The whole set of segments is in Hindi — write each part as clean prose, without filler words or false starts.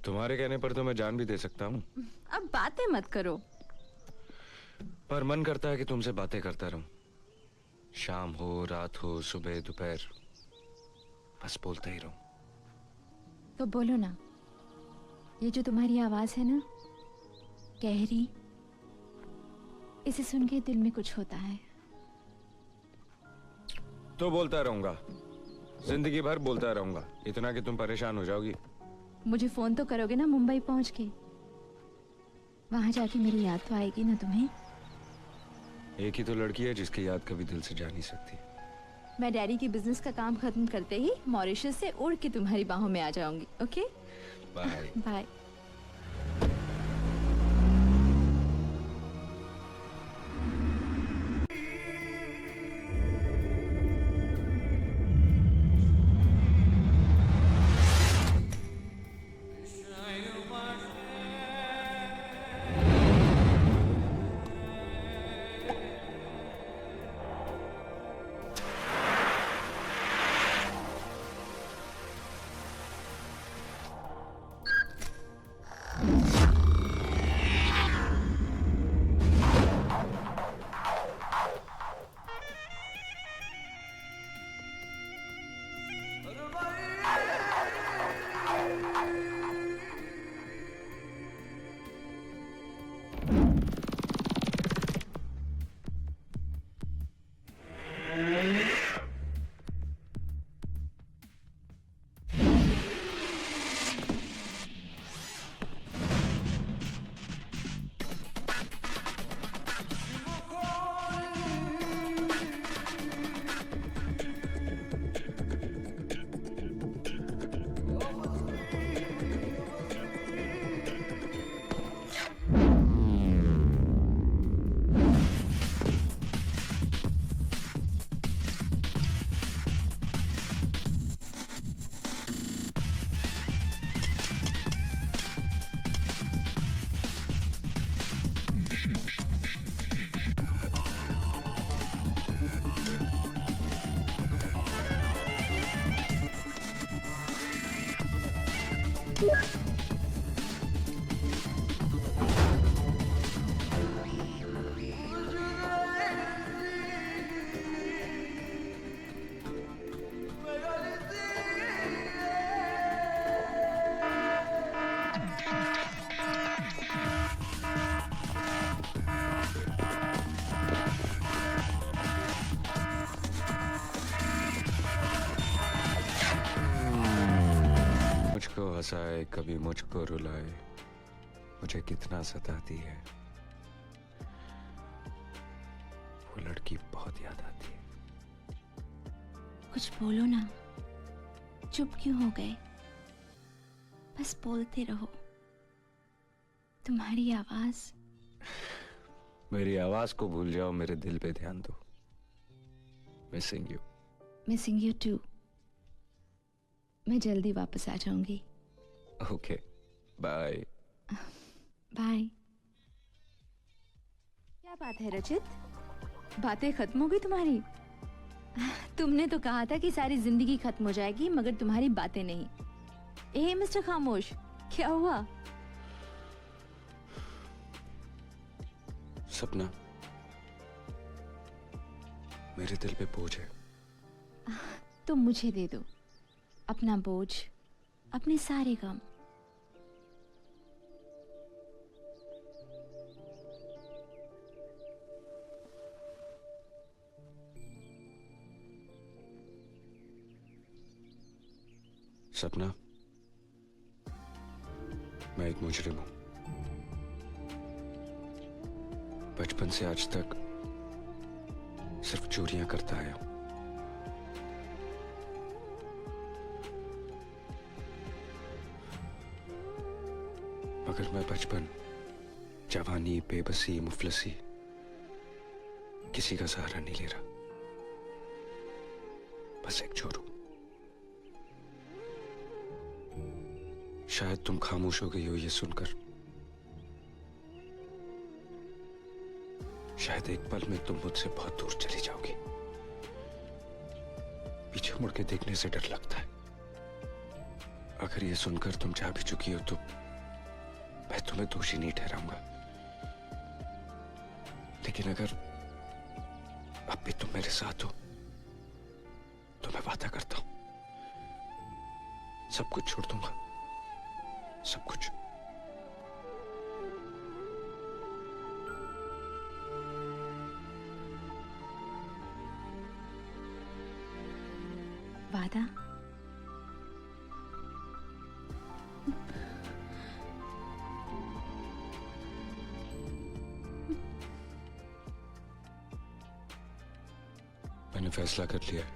तुम्हारे कहने पर तो मैं जान भी दे सकता हूँ, अब बातें मत करो। पर मन करता है कि तुमसे बातें करता रहूं। शाम हो, रात हो, सुबह, दोपहर, बस बोलते ही रहूं। तो बोलो ना। ये जो तुम्हारी आवाज है ना, गहरी, इसे सुन के दिल में कुछ होता है। तो बोलता रहूंगा, जिंदगी भर बोलता रहूंगा, इतना कि तुम परेशान हो जाओगी। मुझे फोन तो करोगे ना मुंबई पहुंच के? वहां जाके मेरी याद तो आएगी ना तुम्हें? एक ही तो लड़की है जिसकी याद कभी दिल से जा नहीं सकती। मैं डैडी की बिजनेस का काम खत्म करते ही मॉरिशस से उड़ के तुम्हारी बाहों में आ जाऊंगी। Okay, bye. बाय। मुझको हंसाए, कभी मुझको रुलाए, मुझे कितना सताती है। वो लड़की बहुत याद आती है। कुछ बोलो ना, चुप क्यों हो गए? बस बोलते रहो। तुम्हारी आवाज। मेरी आवाज को भूल जाओ, मेरे दिल पे ध्यान दो। Missing you. Missing you too. मैं जल्दी वापस आ जाऊंगी। Okay, bye. बाय। क्या बात है रचित, बातें खत्म हो गई तुम्हारी? तुमने तो कहा था कि सारी जिंदगी खत्म हो जाएगी, मगर तुम्हारी बातें नहीं। ए मिस्टर खामोश, क्या हुआ? सपना, मेरे दिल पे बोझ है। तो मुझे दे दो अपना बोझ, अपने सारे गम। सपना, मैं एक मुजरिम हूं। बचपन से आज तक सिर्फ चोरियां करता आया हूं। मगर मैं बचपन, जवानी, बेबसी, मुफलसी, किसी का सहारा नहीं ले रहा। बस एक चोर हूं। शायद तुम खामोश हो गई हो ये सुनकर। शायद एक पल में तुम मुझसे बहुत दूर चली जाओगी। पीछे मुड़ के देखने से डर लगता है, अगर ये सुनकर तुम जा भी चुकी हो तो मैं तुम्हें दोषी नहीं ठहराऊंगा, लेकिन अगर अब भी तुम मेरे साथ हो तो मैं वादा करता हूं सब कुछ छोड़ दूंगा, सब कुछ। वादा? मैंने फैसला कर लिया है,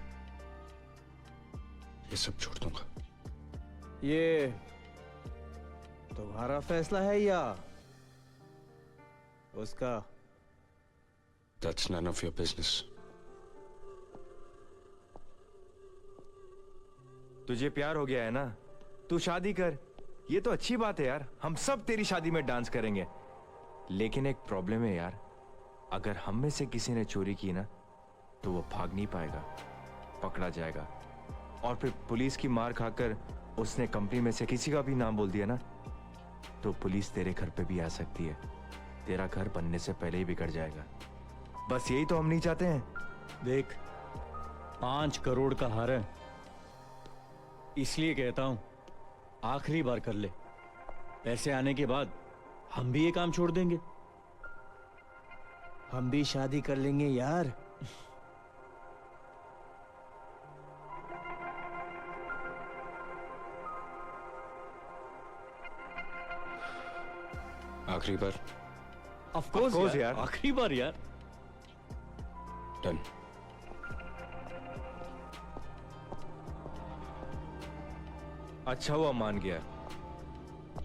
ये सब छोड़ दूंगा। ये तुम्हारा फैसला है या उसका? That's none of your business. तुझे प्यार हो गया है ना, तू शादी कर। ये तो अच्छी बात है यार, हम सब तेरी शादी में डांस करेंगे। लेकिन एक प्रॉब्लम है यार, अगर हम में से किसी ने चोरी की ना तो वो भाग नहीं पाएगा, पकड़ा जाएगा। और फिर पुलिस की मार खाकर उसने कंपनी में से किसी का भी नाम बोल दिया ना तो पुलिस तेरे घर पे भी आ सकती है, तेरा घर बनने से पहले ही बिगड़ जाएगा। बस यही तो हम नहीं चाहते हैं। देख, 5 करोड़ का हार है, इसलिए कहता हूं आखिरी बार कर ले। पैसे आने के बाद हम भी ये काम छोड़ देंगे। हम भी शादी कर लेंगे यार। आखिरी बार। ऑफ कोर्स course यार, यार। आखिरी बार यार। डन। अच्छा हुआ मान गया।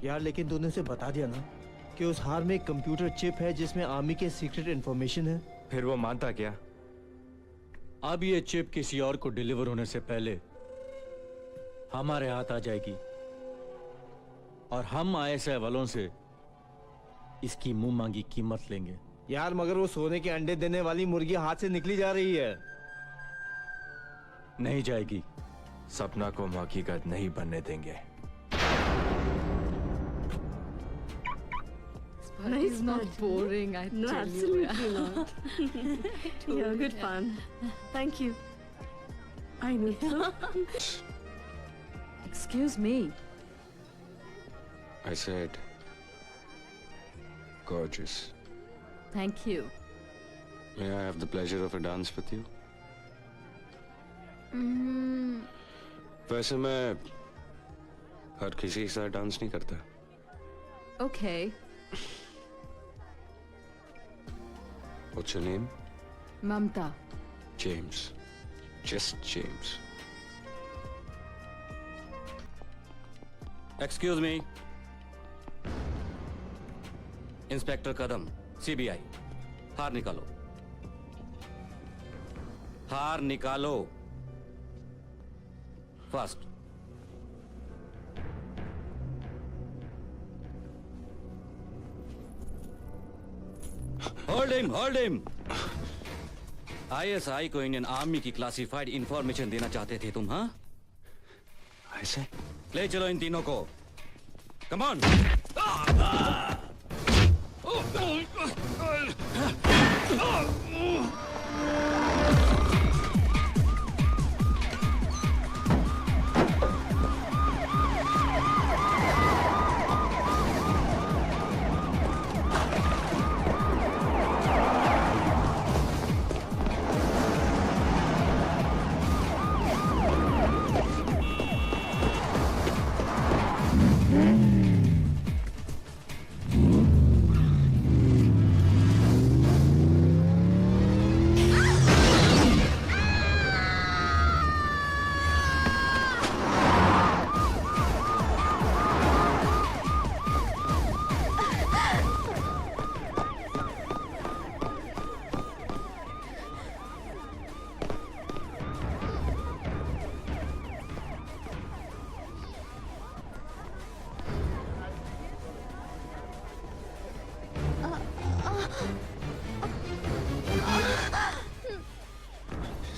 यार लेकिन तूने उसे बता दिया ना कि उस हार में एक कंप्यूटर चिप है जिसमें आर्मी के सीक्रेट इंफॉर्मेशन है। फिर वो मानता क्या? अब ये चिप किसी और को डिलीवर होने से पहले हमारे हाथ आ जाएगी और हम आईएसआई वालों से इसकी मुंह मांगी कीमत लेंगे। यार मगर वो सोने के अंडे देने वाली मुर्गी हाथ से निकली जा रही है। नहीं जाएगी। सपना को हम हकीकत नहीं बनने देंगे। No, it's not boring, I No, absolutely not. Yeah, good fun. Thank you. I know. Excuse me. I said gorgeous. Thank you. May I have the pleasure of a dance with you? वैसे मैं हर किसी के साथ डांस नहीं करता। Okay. What's your name? Mamta. James. Just James. Excuse me, inspector Kadam, CBI. हार निकालो, हार निकालो, fast. Hold him, hold him. ISI को इंडियन आर्मी की क्लासिफाइड इंफॉर्मेशन देना चाहते थे तुम, हाँ? ऐसे? ले चलो इन तीनों को। Come on.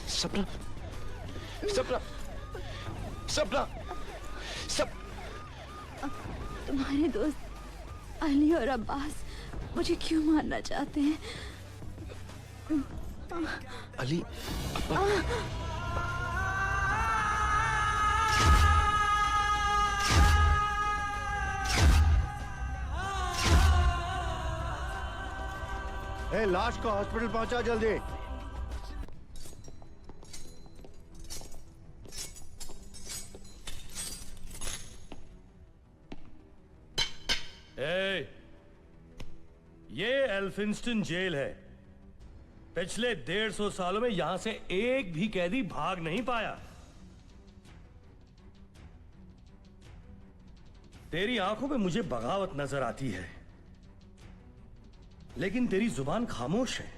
सपना, सपना, सपना, तुम्हारे दोस्त अली और अब्बास मुझे क्यों मारना चाहते हैं? अली ए, लाश को हॉस्पिटल पहुंचा जल्दी। ये एल्फिंस्टन जेल है। पिछले 150 सालों में यहां से एक भी कैदी भाग नहीं पाया। तेरी आंखों में मुझे बगावत नजर आती है, लेकिन तेरी जुबान खामोश है।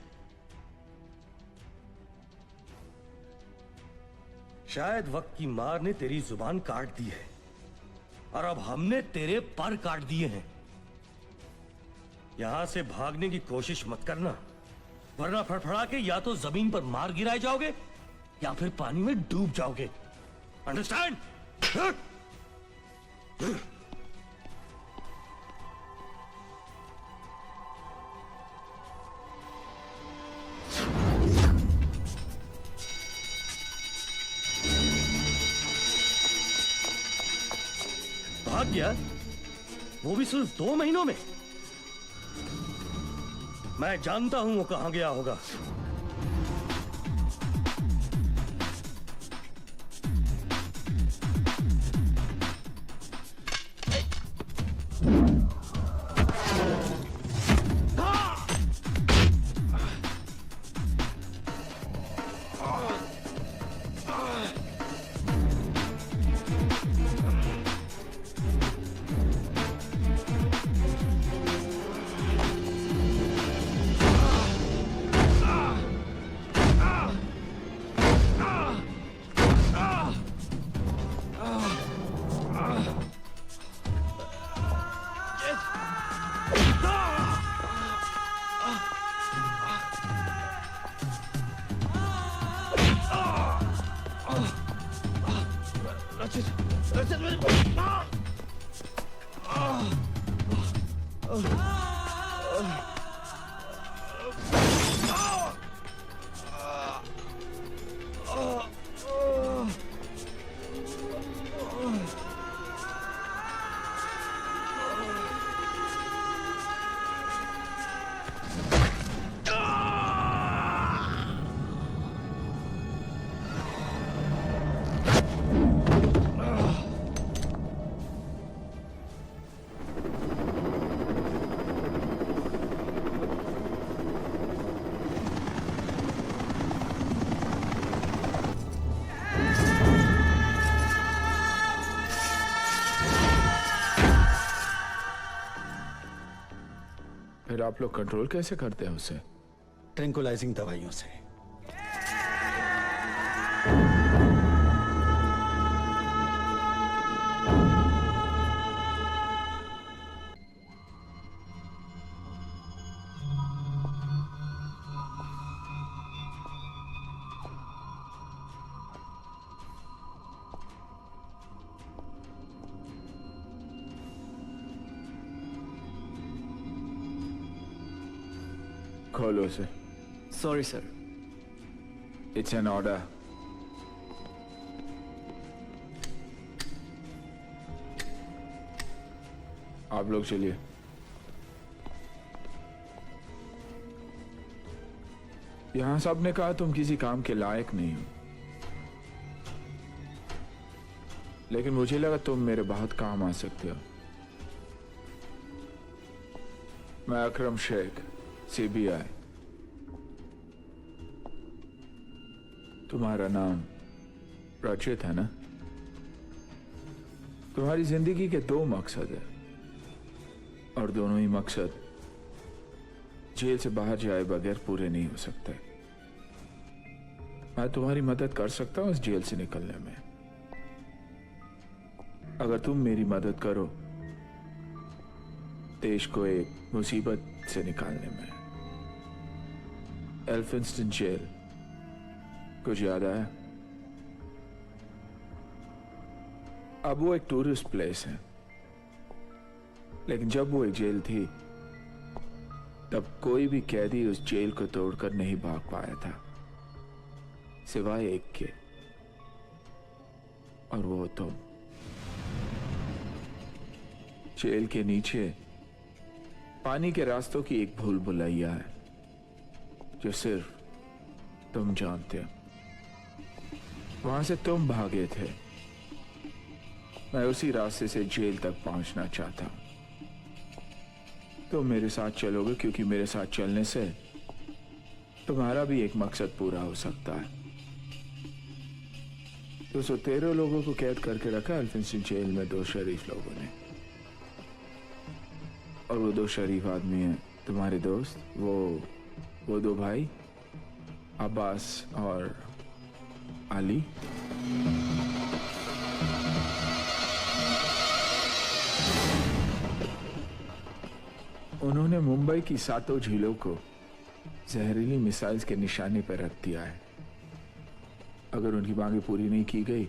शायद वक्त की मार ने तेरी जुबान काट दी है और अब हमने तेरे पर काट दिए हैं। यहां से भागने की कोशिश मत करना, वरना फड़फड़ा के या तो जमीन पर मार गिराए जाओगे या फिर पानी में डूब जाओगे। अंडरस्टैंड? भाग गया, वो भी सिर्फ 2 महीनों में। मैं जानता हूं वो कहां गया होगा। फिर आप लोग कंट्रोल कैसे करते हैं उसे? ट्रैंकुलाइजिंग दवाइयों से। खोलो उसे। Sorry sir. It's an order. आप लोग चलिए। यहां सबने कहा तुम किसी काम के लायक नहीं हो, लेकिन मुझे लगा तुम मेरे बहुत काम आ सकते हो। मैं अकरम शेख, सीबीआई। तुम्हारा नाम रचित है ना? तुम्हारी जिंदगी के 2 मकसद है और दोनों ही मकसद जेल से बाहर जाए बगैर पूरे नहीं हो सकते। मैं तुम्हारी मदद कर सकता हूं इस जेल से निकलने में, अगर तुम मेरी मदद करो देश को एक मुसीबत से निकालने में। एल्फिंस्टन जेल कुछ याद आया? अब वो एक टूरिस्ट प्लेस है, लेकिन जब वो एक जेल थी तब कोई भी कैदी उस जेल को तोड़कर नहीं भाग पाया था, सिवाय एक के, और वो तुम। जेल के नीचे पानी के रास्तों की एक भूल भुलैया है जो सिर्फ तुम जानते हो। वहां से तुम भागे थे, मैं उसी रास्ते से जेल तक पहुंचना चाहता हूं। तुम मेरे साथ चलोगे क्योंकि मेरे साथ चलने से तुम्हारा भी एक मकसद पूरा हो सकता है। 213 लोगों को कैद करके रखा एल्फिंस्टन जेल में 2 शरीफ लोगों ने, और वो 2 शरीफ आदमी हैं तुम्हारे दोस्त, वो 2 भाई अब्बास और अली। उन्होंने मुंबई की 7 झीलों को जहरीली मिसाइल्स के निशाने पर रख दिया है। अगर उनकी मांगे पूरी नहीं की गई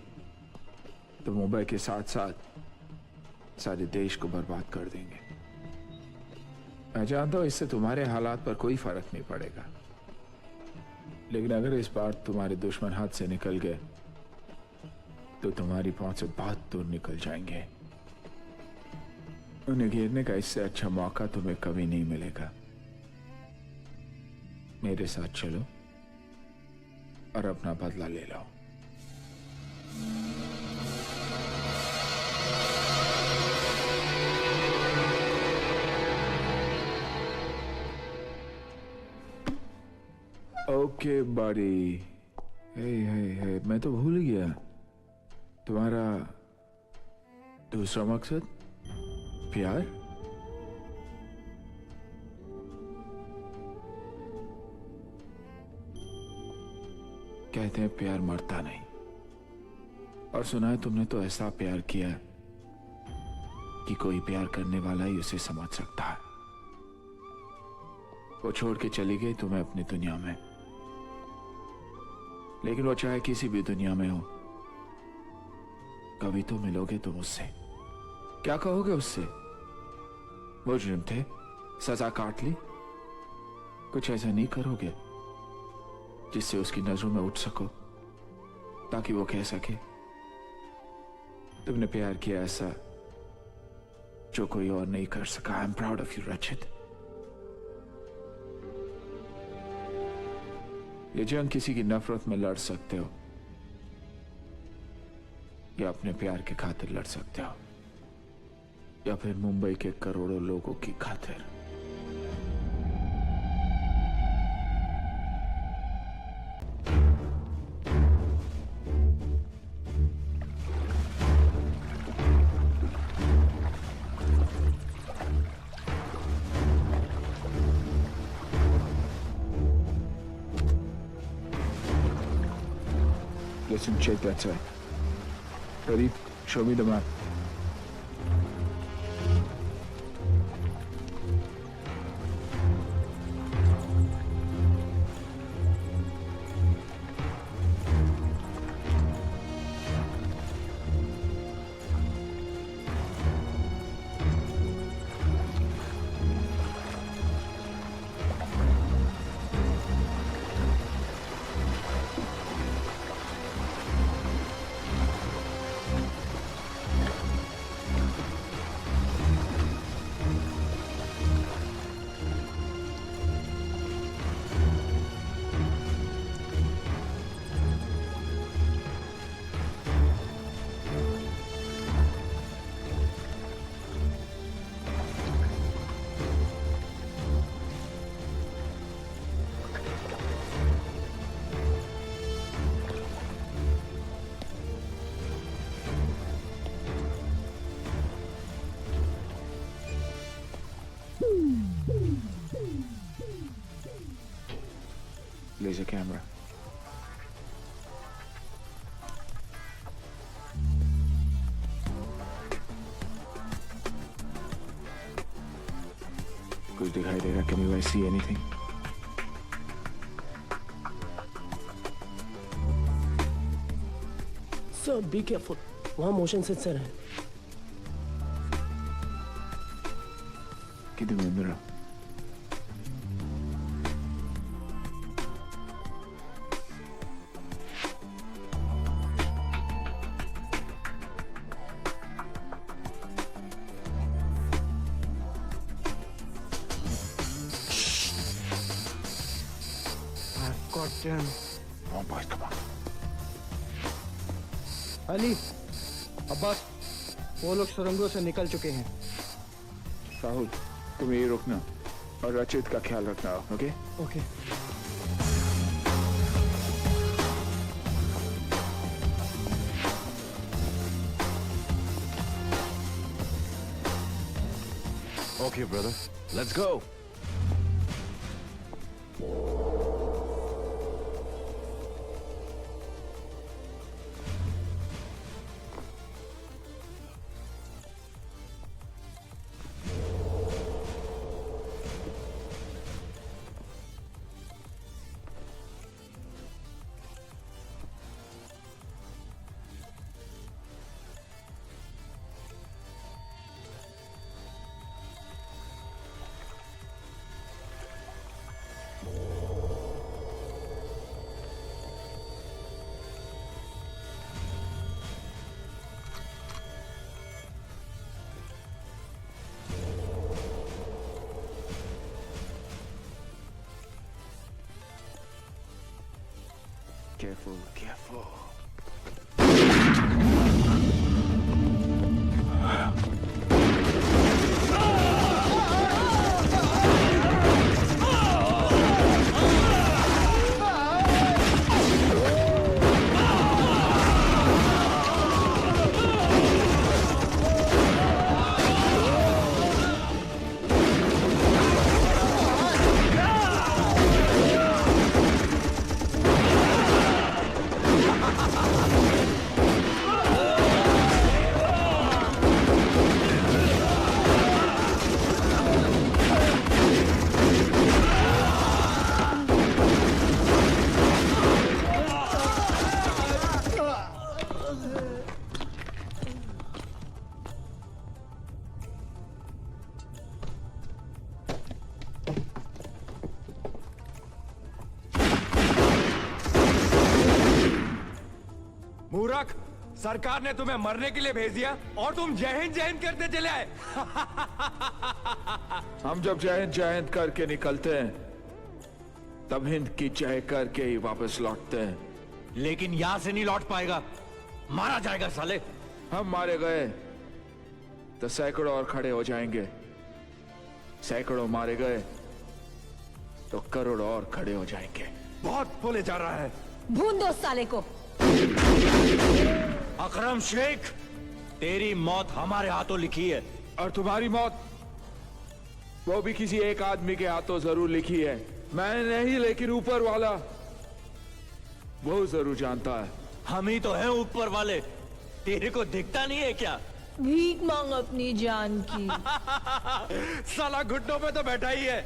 तो मुंबई के साथ साथ सारे देश को बर्बाद कर देंगे। मैं जानता हूं इससे तुम्हारे हालात पर कोई फर्क नहीं पड़ेगा, लेकिन अगर इस बार तुम्हारे दुश्मन हाथ से निकल गए तो तुम्हारी पहुंच से बहुत दूर निकल जाएंगे। उन्हें घेरने का इससे अच्छा मौका तुम्हें कभी नहीं मिलेगा। मेरे साथ चलो और अपना बदला ले लो। Okay body. हे, मैं तो भूल गया तुम्हारा दूसरा मकसद प्यार। कहते हैं प्यार मरता नहीं, और सुना है तुमने तो ऐसा प्यार किया कि कोई प्यार करने वाला ही उसे समझ सकता है। वो छोड़ के चली गई तुम्हें अपनी दुनिया में, लेकिन वो चाहे किसी भी दुनिया में हो, कभी तो मिलोगे तुम उससे। क्या कहोगे उससे? मुजरिम थे, सजा काट ली। कुछ ऐसा नहीं करोगे जिससे उसकी नजरों में उठ सको, ताकि वो कह सके तुमने प्यार किया ऐसा जो कोई और नहीं कर सका। I am proud of you रचित। ये जंग किसी की नफरत में लड़ सकते हो या अपने प्यार के खातिर लड़ सकते हो, या फिर मुंबई के करोड़ों लोगों की खातिर। Listen, check that side. Ready? Show me the map. Laser camera. कुछ दिखाई दे रहा? Can you guys see anything? Sir, be careful. वहाँ मोशन सेंसर है। Gidin Emira. Goddamn. Come on, boys, come on. Ali, Abbas, वो लोग सुरंगों से निकल चुके हैं। राहुल, तुम यही रुकना और रचित का ख्याल रखना, okay? Okay. Okay, brother. Let's go. Careful, careful. मूर्ख, सरकार ने तुम्हें मरने के लिए भेज दिया और तुम जय हिंद करते चले आए। हम जब जय हिंद करके निकलते हैं तब हिंद की जय करके ही वापस लौटते हैं। लेकिन यहां से नहीं लौट पाएगा, मारा जाएगा साले। हम मारे गए तो सैकड़ों और खड़े हो जाएंगे, सैकड़ों मारे गए तो करोड़ों और खड़े हो जाएंगे। बहुत बोले जा रहा है। भून दो साले को। अकरम शेख, तेरी मौत हमारे हाथों लिखी है। और तुम्हारी मौत वो भी किसी एक आदमी के हाथों जरूर लिखी है। मैं नहीं, लेकिन ऊपर वाला वो जरूर जानता है। हम ही तो हैं ऊपर वाले, तेरे को दिखता नहीं है क्या? भीख मांग अपनी जान की। साला घुटनों पे तो बैठा ही है।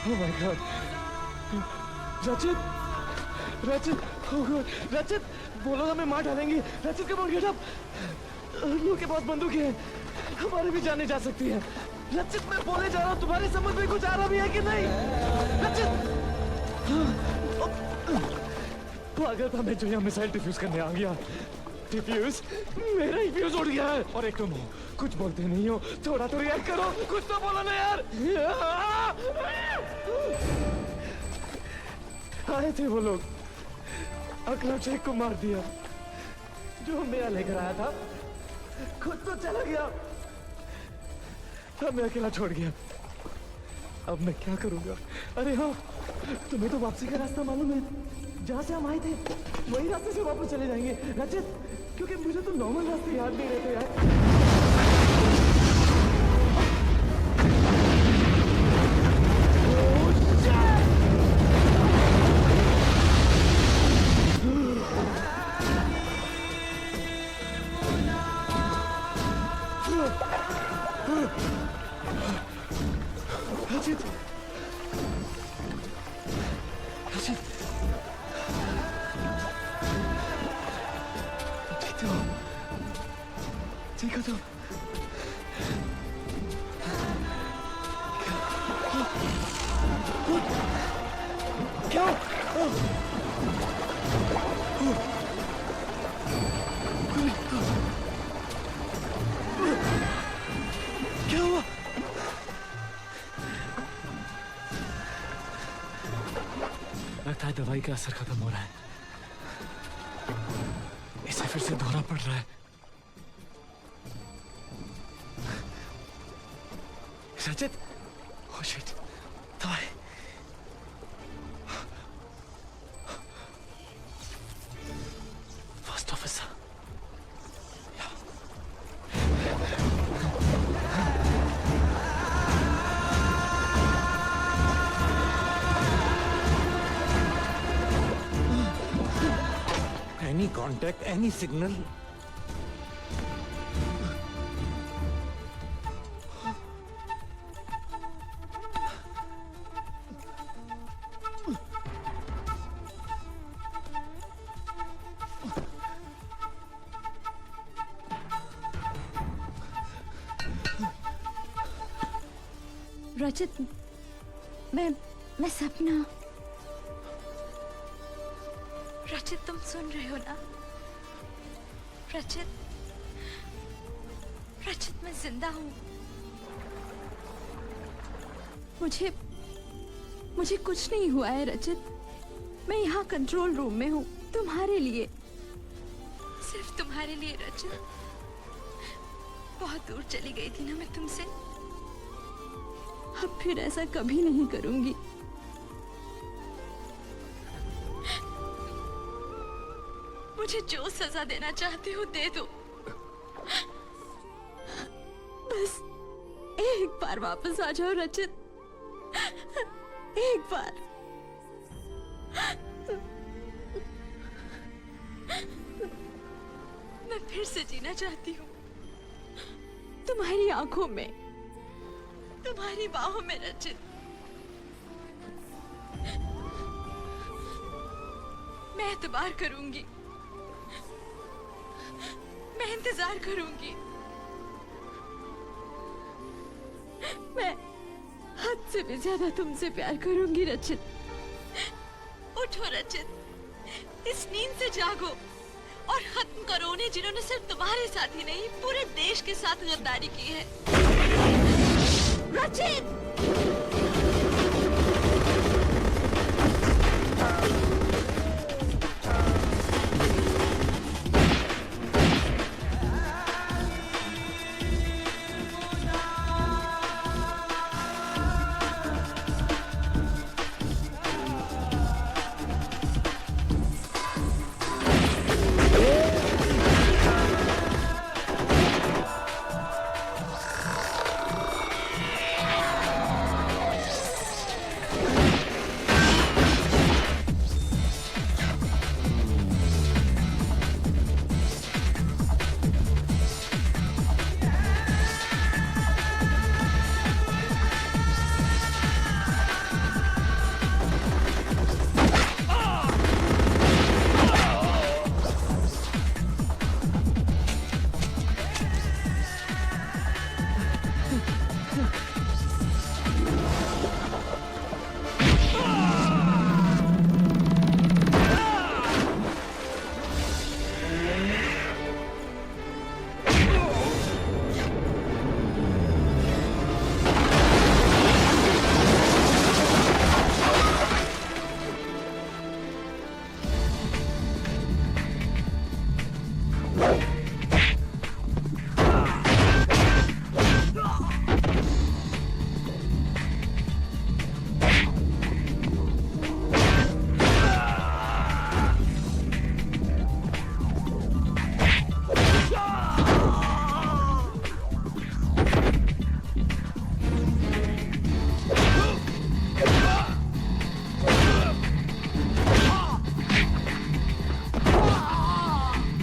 Oh my God. रचित, रचित, oh God, रचित, बोलो ना मैं मार डालेंगी। रचित कम ऑन गेट अप। लोगों के पास बंदूकें हैं, हमारी भी जाने जा सकती है। रचित, मैं बोले जा रहा हूँ, तुम्हारी समझ में कुछ आ रहा भी है कि नहीं? रचित, पागल था मैं जो यहाँ मिसाइल डिफ्यूज करने आ गया। डिफ्यूज? मेरा ही फ्यूज उड़ गया है। और एक तुम हो, कुछ बोलते नहीं हो, थोड़ा तो रिएक्ट करो, कुछ तो बोलो ना यार। आए थे वो लोग, अकरम शेख को मार दिया, जो मेरा लेकर आया था खुद तो चला गया, अब मैं अकेला छोड़ गया। अब मैं क्या करूंगा? अरे हाँ, तुम्हें तो वापसी का रास्ता मालूम है, जहाँ से हम आए थे वही रास्ते से वापस चले जाएंगे रचित, क्योंकि मुझे तो नॉर्मल रास्ते याद नहीं रहते यार। रचित, रचित, ठीक हो? ठीक हो तुम? क्या? क्या हुआ? लगता है दवाई का असर खत्म हो रहा है, इसे फिर से धोना पड़ रहा है। रचित, ओह शिट, दवाई। First officer. Any contact, any signal? रचित, मैं सपना। रचित, तुम सुन रहे हो ना? रचित, रचित, मैं जिंदा हूँ। मुझे कुछ नहीं हुआ है रचित। मैं यहाँ कंट्रोल रूम में हूँ, तुम्हारे लिए, सिर्फ तुम्हारे लिए रचित। बहुत दूर चली गई थी ना मैं तुमसे, अब फिर ऐसा कभी नहीं करूंगी। मुझे जो सजा देना चाहती हो दे दो, बस एक बार वापस आ जाओ रचित, एक बार। मैं फिर से जीना चाहती हूँ, तुम्हारी आंखों में, तुम्हारी बाहों में रचित। मैं एतबार करूंगी, मैं इंतजार करूंगी, मैं हद से भी ज्यादा तुमसे प्यार करूंगी रचित। उठो रचित, इस नींद से जागो और खत्म करो उन्हें जिन्होंने सिर्फ तुम्हारे साथ ही नहीं पूरे देश के साथ गद्दारी की है। रचित!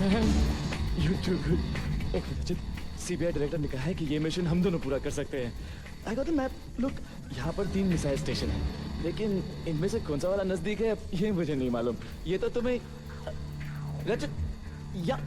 You too good. एक मिनट रचित, सीबीआई डायरेक्टर ने कहा है कि ये मिशन हम दोनों पूरा कर सकते हैं. I got the map. Look, यहाँ पर 3 मिसाइल स्टेशन है, लेकिन इनमें से कौन सा वाला नजदीक है ये मुझे नहीं मालूम. ये तो तुम्हें रचित या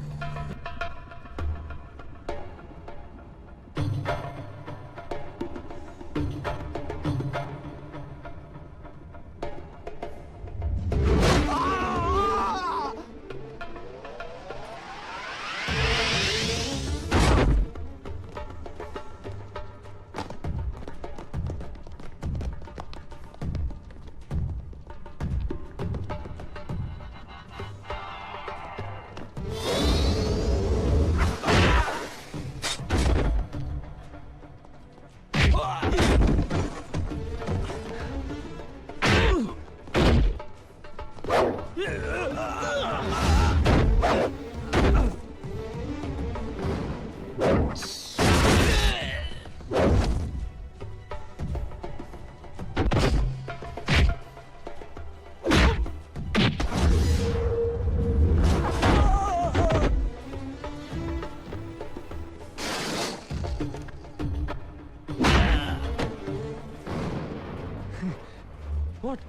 What?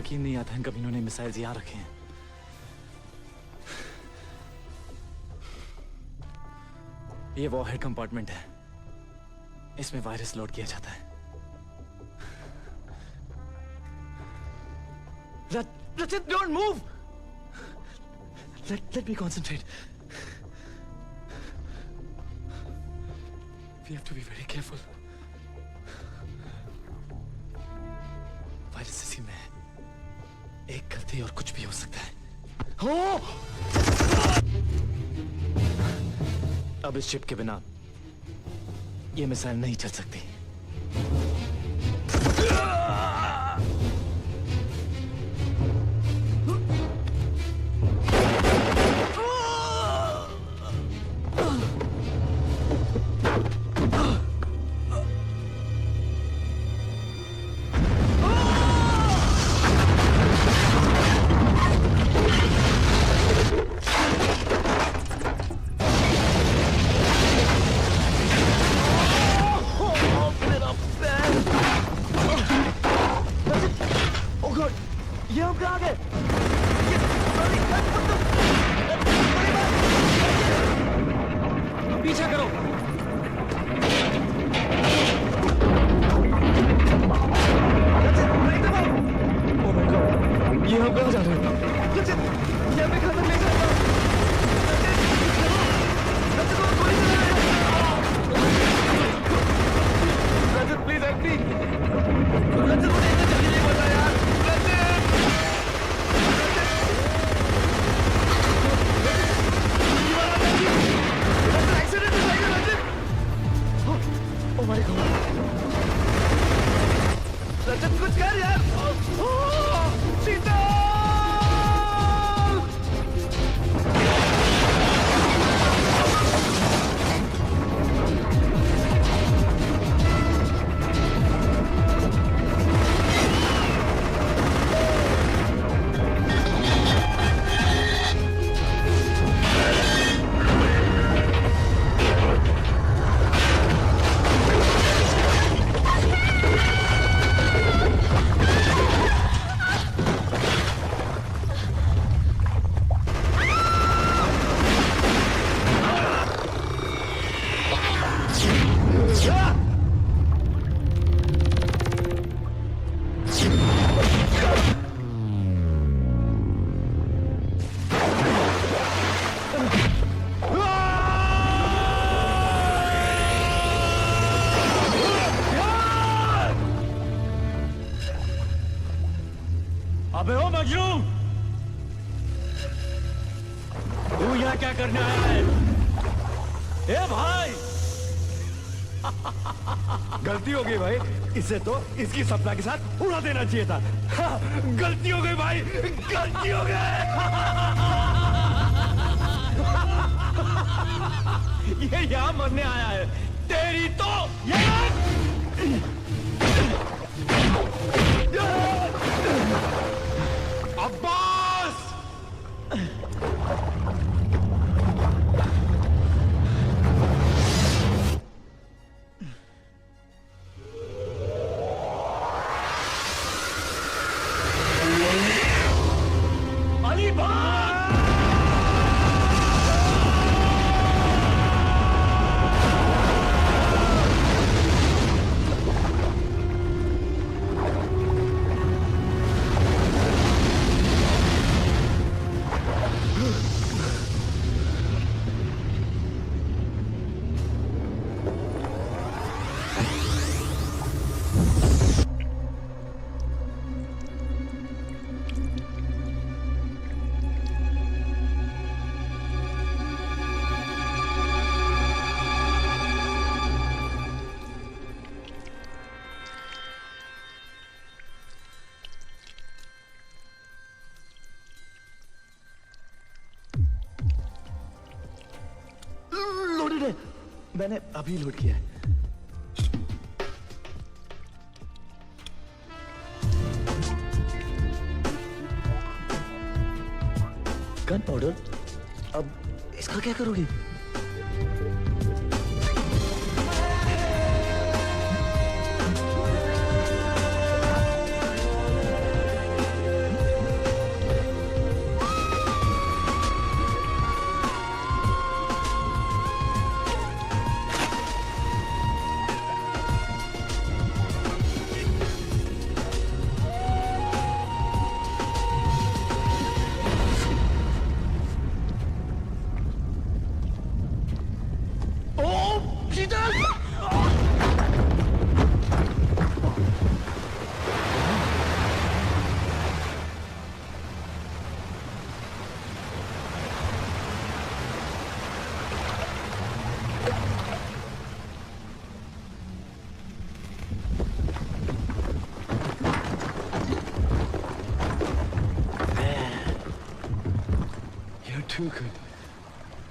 यकीन नहीं आता इन कमीनों ने मिसाइल्स यहाँ रखे हैं. ये वॉरहेड कंपार्टमेंट है, इसमें वायरस लोड किया जाता है. Rachit, don't move. Let me concentrate. We have to be very careful. Virus इसी में है. एक गलती और कुछ भी हो सकता है. हो! अब इस चिप के बिना ये मिसाइल नहीं चल सकती. ये हम कहाँ गए? पीछा करो. Oh my God, ये हम कहाँ जा रहे हैं? ये हमें खत्म नहीं करना. Rachit, please help me. Rachit, मुझे इतना जल्दी नहीं बता यार. Oh my God. रचित कुछ कर यार. शीतल! अबे ओ मजनू, तू यहाँ क्या करने आया है? ए भाई, गलती हो गई भाई, इसे तो इसकी सपना के साथ उड़ा देना चाहिए था। हाँ, गलती हो गई भाई, गलती हो गई। ये यहाँ मरने आया है, तेरी तो अब्बास। अली भाग। लोडेड है, मैंने अभी लोड किया है। गन पाउडर, अब इसका क्या करोगी?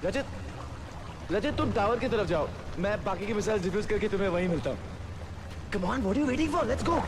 रजत, रजत तुम टावर की तरफ जाओ, मैं बाकी की मिसाइल डिफ्यूज करके तुम्हें वहीं मिलता हूँ। Come on, what are you waiting for? Let's go.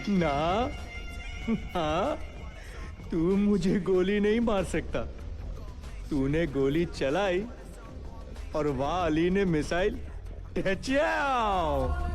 ना, हाँ, तू मुझे गोली नहीं मार सकता। तूने गोली चलाई और वहां अली ने मिसाइल टचाओ।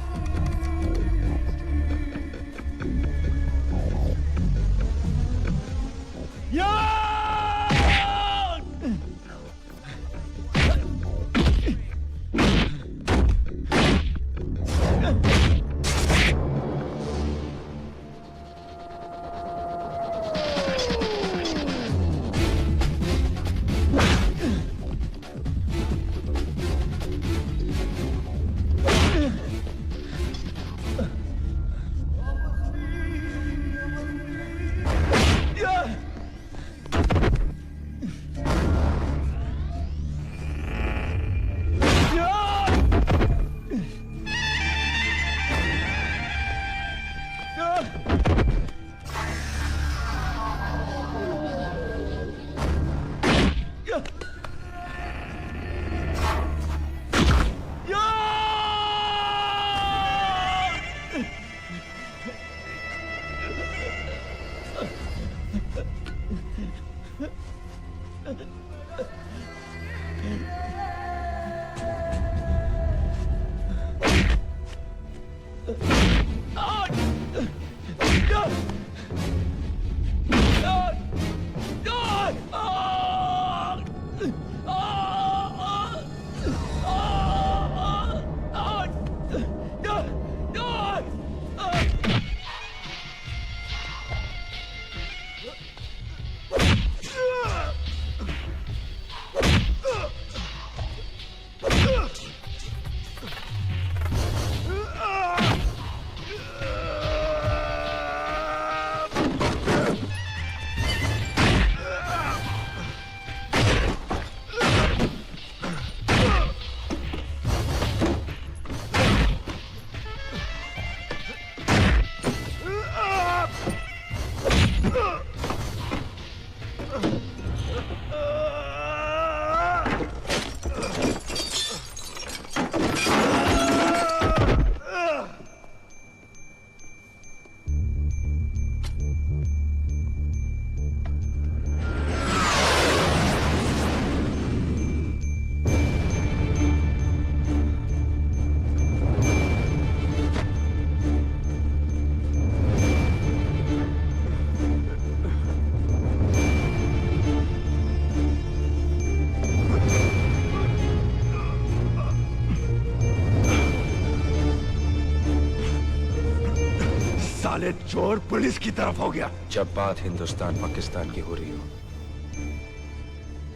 साले चोर पुलिस की तरफ हो गया। जब बात हिंदुस्तान पाकिस्तान की हो रही हो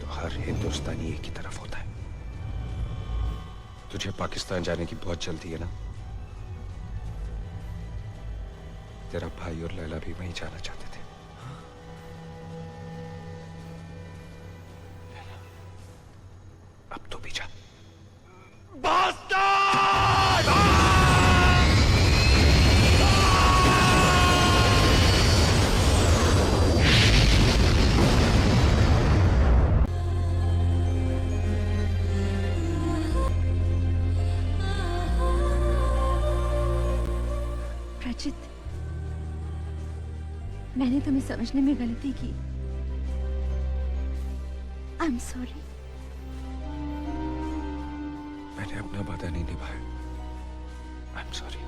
तो हर हिंदुस्तानी एक ही तरफ होता है। तुझे पाकिस्तान जाने की बहुत जल्दी है ना? तेरा भाई और लैला भी वहीं जाना चाहते थे। अब तो भी जा। रचित, मैंने तुम्हें समझने में गलती की। I am sorry. मैंने अपना वादा नहीं निभाया। I am sorry.